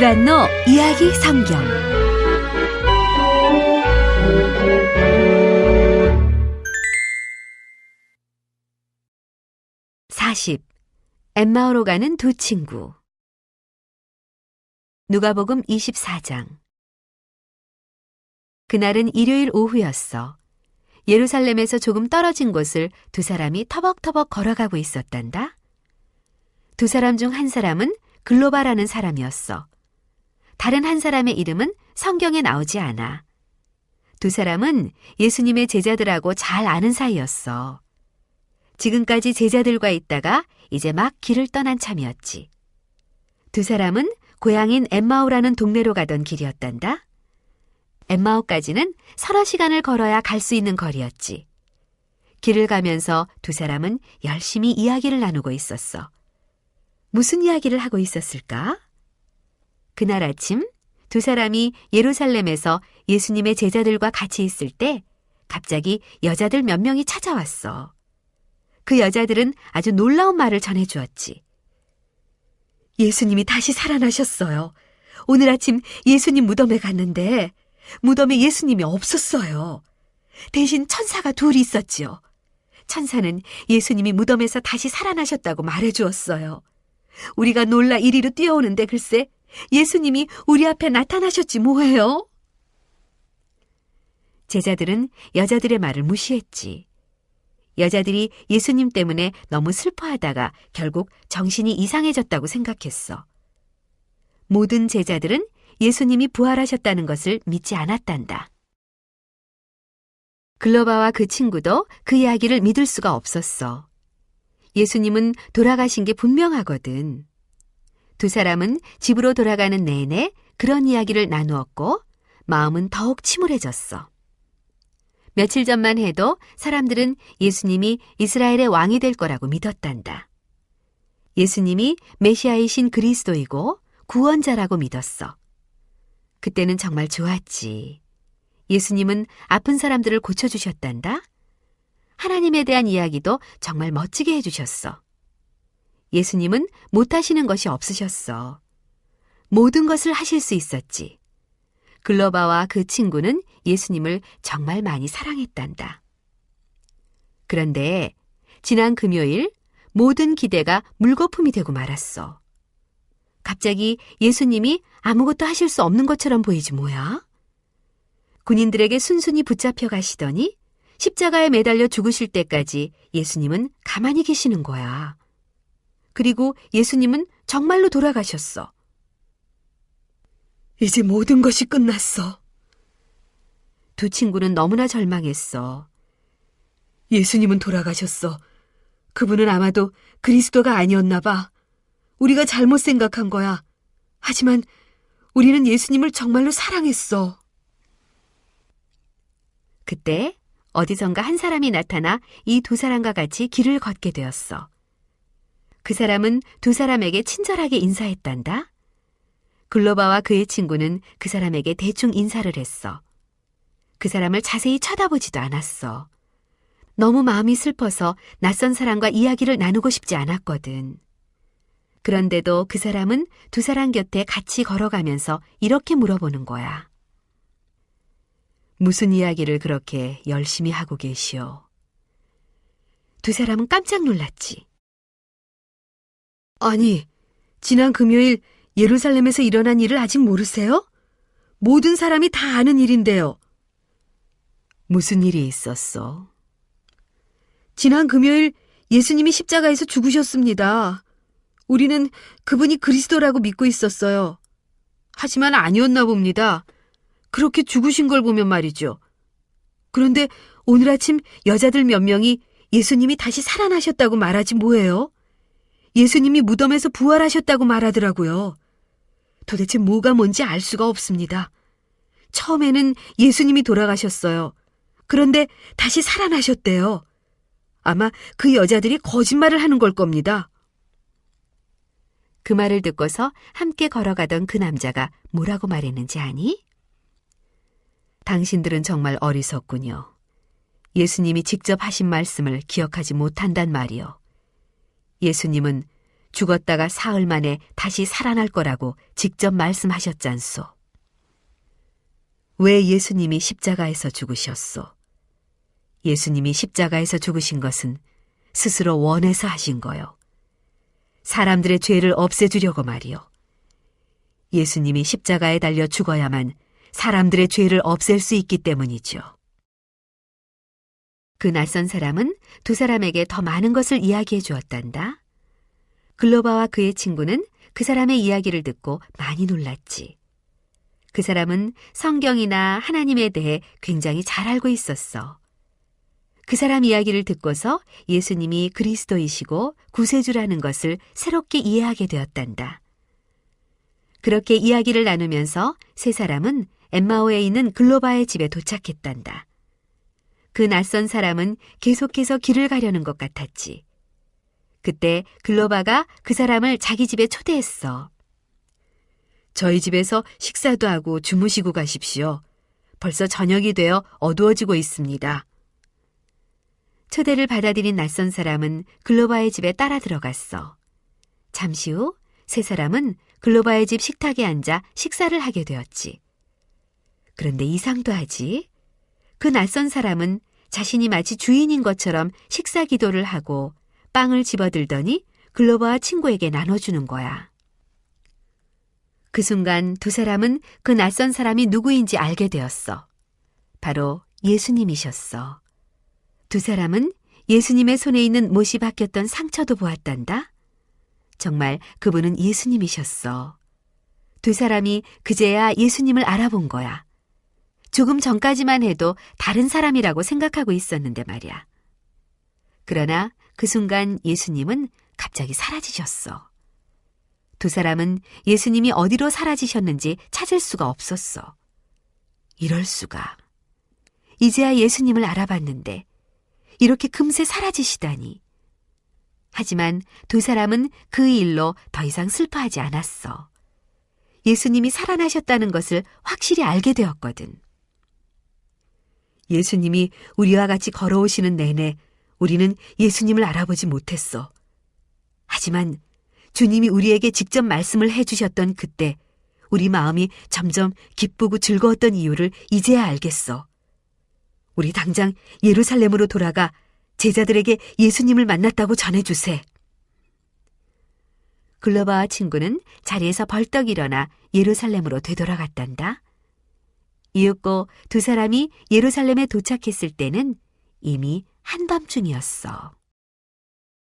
유란노 이야기 성경 40. 엠마오로 가는 두 친구. 누가복음 24장. 그날은 일요일 오후였어. 예루살렘에서 조금 떨어진 곳을 두 사람이 터벅터벅 걸어가고 있었단다. 두 사람 중 한 사람은 글로바라는 사람이었어. 다른 한 사람의 이름은 성경에 나오지 않아. 두 사람은 예수님의 제자들하고 잘 아는 사이였어. 지금까지 제자들과 있다가 이제 막 길을 떠난 참이었지. 두 사람은 고향인 엠마오라는 동네로 가던 길이었단다. 엠마오까지는 서너 시간을 걸어야 갈 수 있는 거리였지. 길을 가면서 두 사람은 열심히 이야기를 나누고 있었어. 무슨 이야기를 하고 있었을까? 그날 아침 두 사람이 예루살렘에서 예수님의 제자들과 같이 있을 때 갑자기 여자들 몇 명이 찾아왔어. 그 여자들은 아주 놀라운 말을 전해주었지. 예수님이 다시 살아나셨어요. 오늘 아침 예수님 무덤에 갔는데 무덤에 예수님이 없었어요. 대신 천사가 둘이 있었지요. 천사는 예수님이 무덤에서 다시 살아나셨다고 말해주었어요. 우리가 놀라 이리로 뛰어오는데 글쎄 예수님이 우리 앞에 나타나셨지 뭐예요? 제자들은 여자들의 말을 무시했지. 여자들이 예수님 때문에 너무 슬퍼하다가 결국 정신이 이상해졌다고 생각했어. 모든 제자들은 예수님이 부활하셨다는 것을 믿지 않았단다. 글로바와 그 친구도 그 이야기를 믿을 수가 없었어. 예수님은 돌아가신 게 분명하거든. 두 사람은 집으로 돌아가는 내내 그런 이야기를 나누었고 마음은 더욱 침울해졌어. 며칠 전만 해도 사람들은 예수님이 이스라엘의 왕이 될 거라고 믿었단다. 예수님이 메시아이신 그리스도이고 구원자라고 믿었어. 그때는 정말 좋았지. 예수님은 아픈 사람들을 고쳐주셨단다. 하나님에 대한 이야기도 정말 멋지게 해주셨어. 예수님은 못하시는 것이 없으셨어. 모든 것을 하실 수 있었지. 글로바와 그 친구는 예수님을 정말 많이 사랑했단다. 그런데 지난 금요일 모든 기대가 물거품이 되고 말았어. 갑자기 예수님이 아무것도 하실 수 없는 것처럼 보이지 뭐야? 군인들에게 순순히 붙잡혀 가시더니 십자가에 매달려 죽으실 때까지 예수님은 가만히 계시는 거야. 그리고 예수님은 정말로 돌아가셨어. 이제 모든 것이 끝났어. 두 친구는 너무나 절망했어. 예수님은 돌아가셨어. 그분은 아마도 그리스도가 아니었나 봐. 우리가 잘못 생각한 거야. 하지만 우리는 예수님을 정말로 사랑했어. 그때 어디선가 한 사람이 나타나 이 두 사람과 같이 길을 걷게 되었어. 그 사람은 두 사람에게 친절하게 인사했단다. 글로바와 그의 친구는 그 사람에게 대충 인사를 했어. 그 사람을 자세히 쳐다보지도 않았어. 너무 마음이 슬퍼서 낯선 사람과 이야기를 나누고 싶지 않았거든. 그런데도 그 사람은 두 사람 곁에 같이 걸어가면서 이렇게 물어보는 거야. 무슨 이야기를 그렇게 열심히 하고 계시오? 두 사람은 깜짝 놀랐지. 아니, 지난 금요일 예루살렘에서 일어난 일을 아직 모르세요? 모든 사람이 다 아는 일인데요. 무슨 일이 있었어? 지난 금요일 예수님이 십자가에서 죽으셨습니다. 우리는 그분이 그리스도라고 믿고 있었어요. 하지만 아니었나 봅니다. 그렇게 죽으신 걸 보면 말이죠. 그런데 오늘 아침 여자들 몇 명이 예수님이 다시 살아나셨다고 말하지 뭐예요? 예수님이 무덤에서 부활하셨다고 말하더라고요. 도대체 뭐가 뭔지 알 수가 없습니다. 처음에는 예수님이 돌아가셨어요. 그런데 다시 살아나셨대요. 아마 그 여자들이 거짓말을 하는 걸 겁니다. 그 말을 듣고서 함께 걸어가던 그 남자가 뭐라고 말했는지 아니? 당신들은 정말 어리석군요. 예수님이 직접 하신 말씀을 기억하지 못한단 말이요. 예수님은 죽었다가 사흘 만에 다시 살아날 거라고 직접 말씀하셨잖소. 왜 예수님이 십자가에서 죽으셨소? 예수님이 십자가에서 죽으신 것은 스스로 원해서 하신 거요. 사람들의 죄를 없애주려고 말이요. 예수님이 십자가에 달려 죽어야만 사람들의 죄를 없앨 수 있기 때문이죠. 그 낯선 사람은 두 사람에게 더 많은 것을 이야기해 주었단다. 글로바와 그의 친구는 그 사람의 이야기를 듣고 많이 놀랐지. 그 사람은 성경이나 하나님에 대해 굉장히 잘 알고 있었어. 그 사람 이야기를 듣고서 예수님이 그리스도이시고 구세주라는 것을 새롭게 이해하게 되었단다. 그렇게 이야기를 나누면서 세 사람은 엠마오에 있는 글로바의 집에 도착했단다. 그 낯선 사람은 계속해서 길을 가려는 것 같았지. 그때 글로바가 그 사람을 자기 집에 초대했어. 저희 집에서 식사도 하고 주무시고 가십시오. 벌써 저녁이 되어 어두워지고 있습니다. 초대를 받아들인 낯선 사람은 글로바의 집에 따라 들어갔어. 잠시 후 세 사람은 글로바의 집 식탁에 앉아 식사를 하게 되었지. 그런데 이상도 하지. 그 낯선 사람은 자신이 마치 주인인 것처럼 식사 기도를 하고 빵을 집어들더니 글로바와 친구에게 나눠주는 거야. 그 순간 두 사람은 그 낯선 사람이 누구인지 알게 되었어. 바로 예수님이셨어. 두 사람은 예수님의 손에 있는 못이 박혔던 상처도 보았단다. 정말 그분은 예수님이셨어. 두 사람이 그제야 예수님을 알아본 거야. 조금 전까지만 해도 다른 사람이라고 생각하고 있었는데 말이야. 그러나 그 순간 예수님은 갑자기 사라지셨어. 두 사람은 예수님이 어디로 사라지셨는지 찾을 수가 없었어. 이럴 수가. 이제야 예수님을 알아봤는데 이렇게 금세 사라지시다니. 하지만 두 사람은 그 일로 더 이상 슬퍼하지 않았어. 예수님이 살아나셨다는 것을 확실히 알게 되었거든. 예수님이 우리와 같이 걸어오시는 내내 우리는 예수님을 알아보지 못했어. 하지만 주님이 우리에게 직접 말씀을 해주셨던 그때 우리 마음이 점점 기쁘고 즐거웠던 이유를 이제야 알겠어. 우리 당장 예루살렘으로 돌아가 제자들에게 예수님을 만났다고 전해주세. 글로바와 친구는 자리에서 벌떡 일어나 예루살렘으로 되돌아갔단다. 이윽고 두 사람이 예루살렘에 도착했을 때는 이미 한밤중이었어.